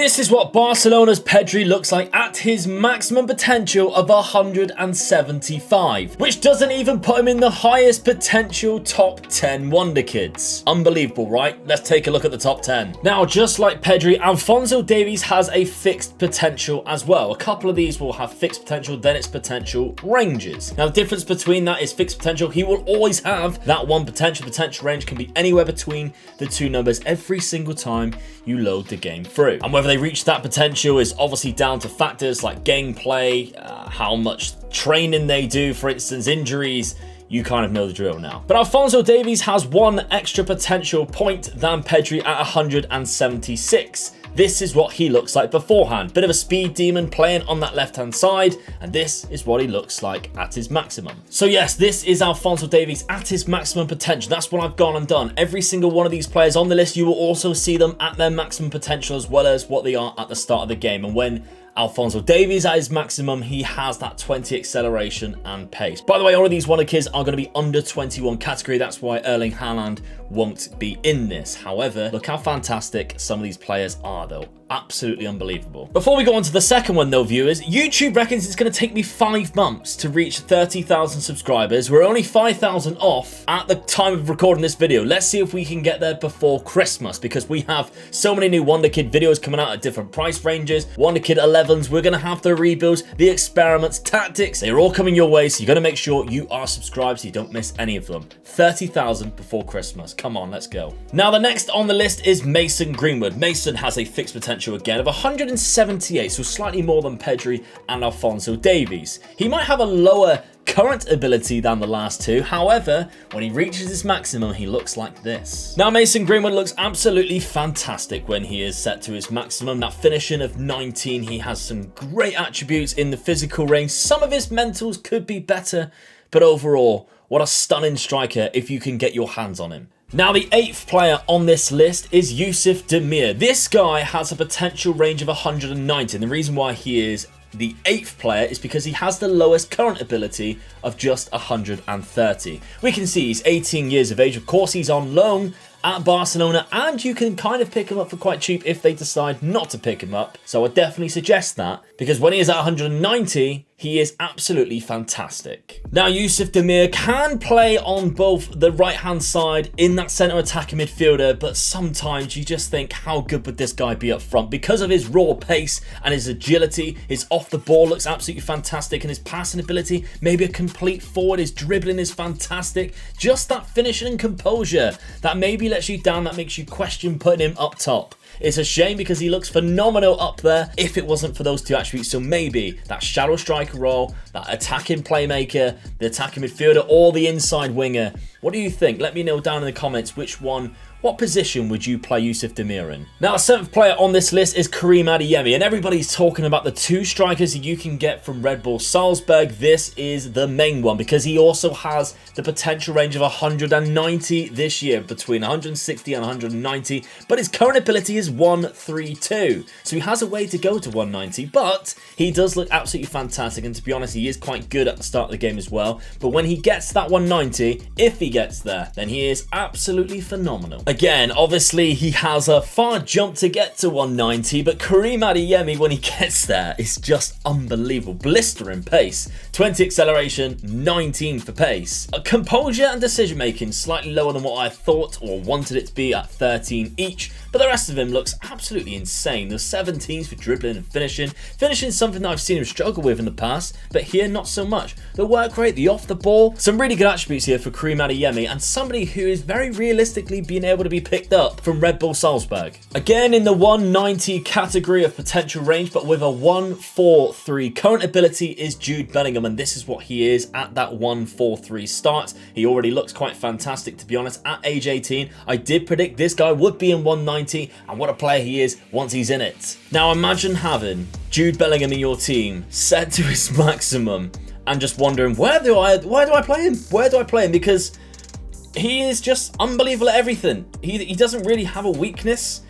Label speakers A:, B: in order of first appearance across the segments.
A: This is what Barcelona's Pedri looks like at his maximum potential of 175, which doesn't even put him in the highest potential top 10 Wonderkids. Unbelievable, right? Let's take a look at the top 10. Now, just like Pedri, Alfonso Davies has a fixed potential as well. A couple of these will have fixed potential, then its potential ranges. Now, the difference between that is fixed potential. He will always have that one potential. Potential range can be anywhere between the two numbers every single time you load the game through. And whether they reach that potential is obviously down to factors like gameplay, how much training they do, for instance, injuries. You kind of know the drill now. But Alfonso Davies has one extra potential point than Pedri at 176. This is what he looks like beforehand. Bit of a speed demon playing on that left-hand side, and this is what he looks like at his maximum. So yes, this is Alfonso Davies at his maximum potential. That's what I've gone and done. Every single one of these players on the list, you will also see them at their maximum potential as well as what they are at the start of the game. And when Alfonso Davies at his maximum, he has that 20 acceleration and pace. By the way, all of these Wonderkids are going to be under 21 category. That's why Erling Haaland won't be in this. However, look how fantastic some of these players are though. Absolutely unbelievable. Before we go on to the second one though, viewers, YouTube reckons it's going to take me 5 months to reach 30,000 subscribers. We're only 5,000 off at the time of recording this video. Let's see if we can get there before Christmas, because we have so many new Wonderkid videos coming out at different price ranges. Wonderkid 11s, we're going to have the rebuilds, the experiments, tactics. They're all coming your way, so you're going to make sure you are subscribed so you don't miss any of them. 30,000 before Christmas. Come on, let's go. Now, the next on the list is Mason Greenwood. Mason has a fixed potential again of 178, so slightly more than Pedri and Alfonso Davies. He might have a lower current ability than the last two. However, when he reaches his maximum, he looks like this. Now, Mason Greenwood looks absolutely fantastic when he is set to his maximum. That finishing of 19, he has some great attributes in the physical range. Some of his mentals could be better, but overall, what a stunning striker if you can get your hands on him. Now, the 8th player on this list is Yusuf Makuku. This guy has a potential range of 190, and the reason why he is the 8th player is because he has the lowest current ability of just 130. We can see he's 18 years of age. Of course, he's on loan at Barcelona, and you can kind of pick him up for quite cheap if they decide not to pick him up. So I definitely suggest that, because when he is at 190, he is absolutely fantastic. Now, Yusuf Makuku can play on both the right-hand side in that centre attacking midfielder, but sometimes you just think, how good would this guy be up front? Because of his raw pace and his agility, his off the ball looks absolutely fantastic, and his passing ability, maybe a complete forward, his dribbling is fantastic. Just that finishing and composure that maybe lets you down, that makes you question putting him up top. It's a shame because he looks phenomenal up there if it wasn't for those two attributes. So maybe that shadow striker role, that attacking playmaker, the attacking midfielder, or the inside winger. What do you think? Let me know down in the comments what position would you play Yusuf Makuku in? Now, the 7th player on this list is Kareem Adeyemi, and everybody's talking about the 2 strikers that you can get from Red Bull Salzburg. This is the main one because he also has the potential range of 190 this year, between 160 and 190, but his current ability is 132. So he has a way to go to 190, but he does look absolutely fantastic, and to be honest, he is quite good at the start of the game as well. But when he gets that 190, if he gets there, then he is absolutely phenomenal. Again, obviously, he has a far jump to get to 190, but Kareem Adeyemi, when he gets there, is just unbelievable. Blistering pace, 20 acceleration, 19 for pace. Composure and decision-making slightly lower than what I thought or wanted it to be at 13 each, but the rest of him looks absolutely insane. The 17s for dribbling and finishing. Finishing is something that I've seen him struggle with in the past, but here not so much. The work rate, the off the ball, some really good attributes here for Kareem Adeyemi, and somebody who is very realistically being able to be picked up from Red Bull Salzburg. Again, in the 190 category of potential range, but with a 143. Current ability is Jude Bellingham, and this is what he is at that 143 start. He already looks quite fantastic, to be honest. At age 18, I did predict this guy would be in 190. And what a player he is once he's in it. Now, imagine having Jude Bellingham in your team set to his maximum and just wondering, where do I play him? Where do I play him? Because he is just unbelievable at everything. He doesn't really have a weakness.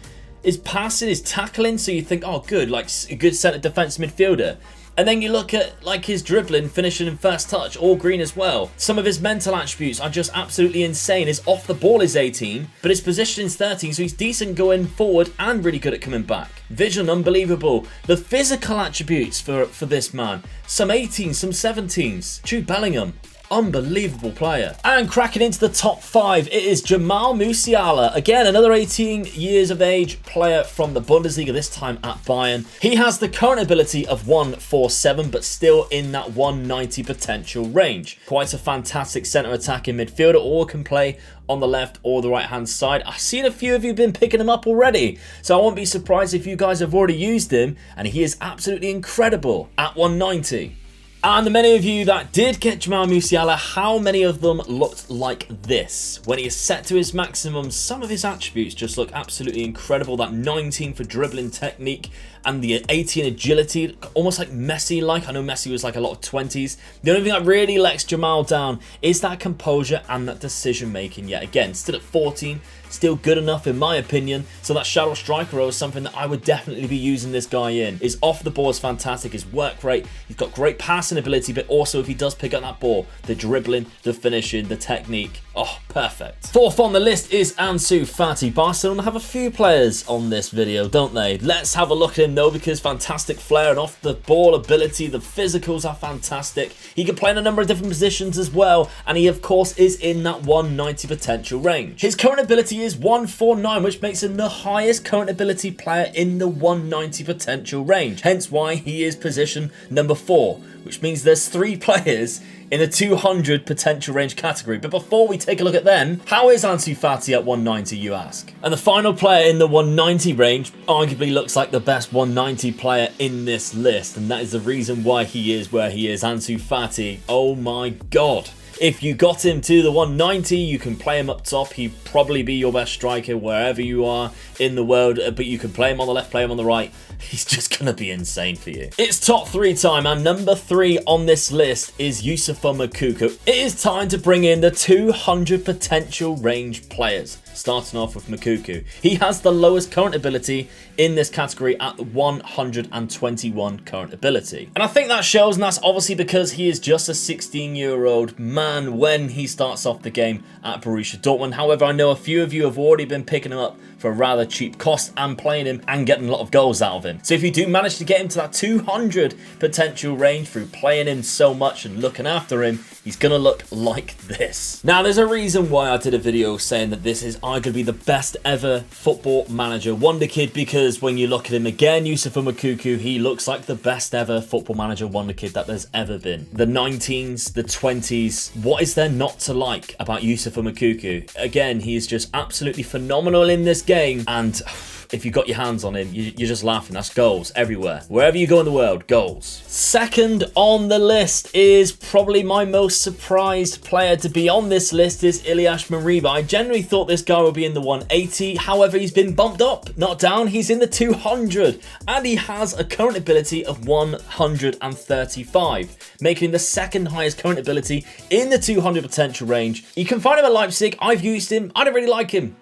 A: His passing, his tackling, so you think, oh, good, like a good centre defence midfielder. And then you look at like his dribbling, finishing and first touch, all green as well. Some of his mental attributes are just absolutely insane. His off the ball is 18, but his position is 13, so he's decent going forward and really good at coming back. Vision, unbelievable. The physical attributes for this man, some 18s, some 17s. Jude Bellingham, unbelievable player. And cracking into the top 5, it is Jamel Muzayla. Again, another 18 years of age player from the Bundesliga, this time at Bayern. He has the current ability of 147, but still in that 190 potential range. Quite a fantastic centre attacking midfielder, or can play on the left or the right hand side. I've seen a few of you been picking him up already, so I won't be surprised if you guys have already used him, and he is absolutely incredible at 190. And the many of you that did get Jamel Muzayla, how many of them looked like this? When he is set to his maximum, some of his attributes just look absolutely incredible. That 19 for dribbling technique and the 18 agility, almost like Messi-like. I know Messi was like a lot of 20s. The only thing that really lets Jamel down is that composure and that decision making yet again. Still at 14, still good enough in my opinion. So that shadow striker role is something that I would definitely be using this guy in. His off the ball is fantastic, his work rate, he's got great passing ability, but also if he does pick up that ball, the dribbling, the finishing, the technique, oh, perfect. 4th on the list is Anzu Fatty. Barcelona have a few players on this video, don't they? Let's have a look at him though, because fantastic flair and off the ball ability, the physicals are fantastic. He can play in a number of different positions as well, and he of course is in that 190 potential range. His current ability is 149, which makes him the highest current ability player in the 190 potential range, hence why he is position number 4, which means there's 3 players in the 200 potential range category. But before we take a look at them, how is Ansu Fati at 190, you ask? And the final player in the 190 range arguably looks like the best 190 player in this list, and that is the reason why he is where he is. Ansu Fati, oh my god. If you got him to the 190, you can play him up top. He'd probably be your best striker wherever you are in the world, but you can play him on the left, play him on the right. He's just going to be insane for you. It's top 3 time, and number 3 on this list is Yusuf Makuku. It is time to bring in the 200 potential range players. Starting off with Makuku. He has the lowest current ability in this category at 121 current ability. And I think that shows, and that's obviously because he is just a 16-year-old man when he starts off the game at Borussia Dortmund. However, I know a few of you have already been picking him up for a rather cheap cost and playing him and getting a lot of goals out of him. So if you do manage to get him to that 200 potential range through playing him so much and looking after him, he's gonna look like this. Now, there's a reason why I did a video saying that this is arguably the best ever football manager Wonderkid, because when you look at him again, Yusuf Makuku, he looks like the best ever football manager Wonderkid that there's ever been. The 19s, the 20s, what is there not to like about Yusuf Makuku? Again, he is just absolutely phenomenal in this game, and if you got your hands on him, you're just laughing. That's goals everywhere. Wherever you go in the world, goals. Second on the list is probably my most surprised player to be on this list is Ilyash Morba. I generally thought this guy would be in the 180. However, he's been bumped up, not down. He's in the 200, and he has a current ability of 135, making him the second highest current ability in the 200 potential range. You can find him at Leipzig. I've used him. I don't really like him.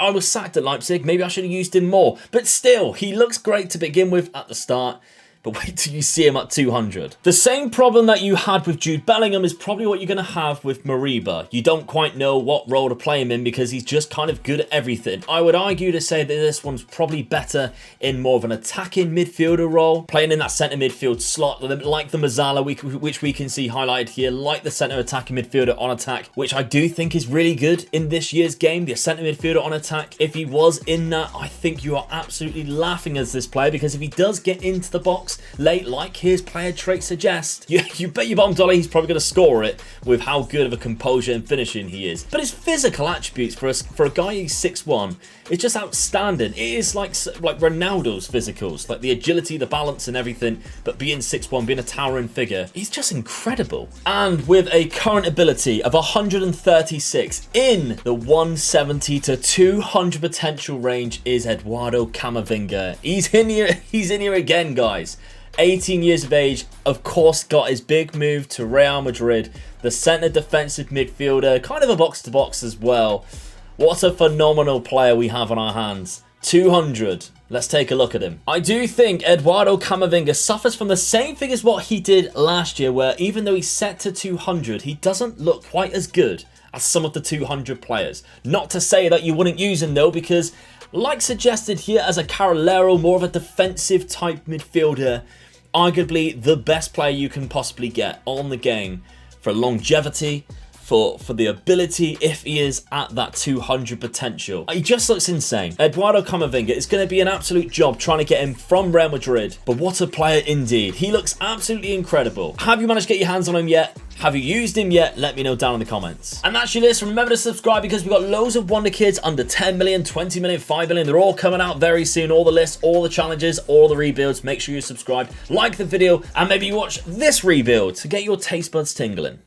A: I was sacked at Leipzig. Maybe I should have used him more, but still, he looks great to begin with at the start. But wait till you see him at 200. The same problem that you had with Jude Bellingham is probably what you're going to have with Morba. You don't quite know what role to play him in because he's just kind of good at everything. I would argue to say that this one's probably better in more of an attacking midfielder role, playing in that centre midfield slot, like the Muzayla, which we can see highlighted here, like the centre attacking midfielder on attack, which I do think is really good in this year's game, the centre midfielder on attack. If he was in that, I think you are absolutely laughing as this player, because if he does get into the box late, like his player trait suggests, you bet your bottom dollar he's probably going to score it with how good of a composure and finishing he is. But his physical attributes for a guy who's 6'1", it's just outstanding. It is like Ronaldo's physicals, like the agility, the balance and everything, but being 6'1", being a towering figure, he's just incredible. And with a current ability of 136 in the 170 to 200 potential range is Eduardo Camero. He's in here again, guys. 18 years of age, of course, got his big move to Real Madrid, the centre defensive midfielder, kind of a box-to-box as well. What a phenomenal player we have on our hands. 200. Let's take a look at him. I do think Eduardo Camero suffers from the same thing as what he did last year, where even though he's set to 200, he doesn't look quite as good as some of the 200 players. Not to say that you wouldn't use him though, because like suggested here as a Carrilero, more of a defensive type midfielder, arguably the best player you can possibly get on the game for longevity, for the ability if he is at that 200 potential. He just looks insane. Eduardo Camero, it's going to be an absolute job trying to get him from Real Madrid, but what a player indeed. He looks absolutely incredible. Have you managed to get your hands on him yet? Have you used him yet? Let me know down in the comments. And that's your list. Remember to subscribe because we've got loads of Wonderkids under 10 million, 20 million, 5 million. They're all coming out very soon. All the lists, all the challenges, all the rebuilds. Make sure you subscribe, like the video, and maybe you watch this rebuild to get your taste buds tingling.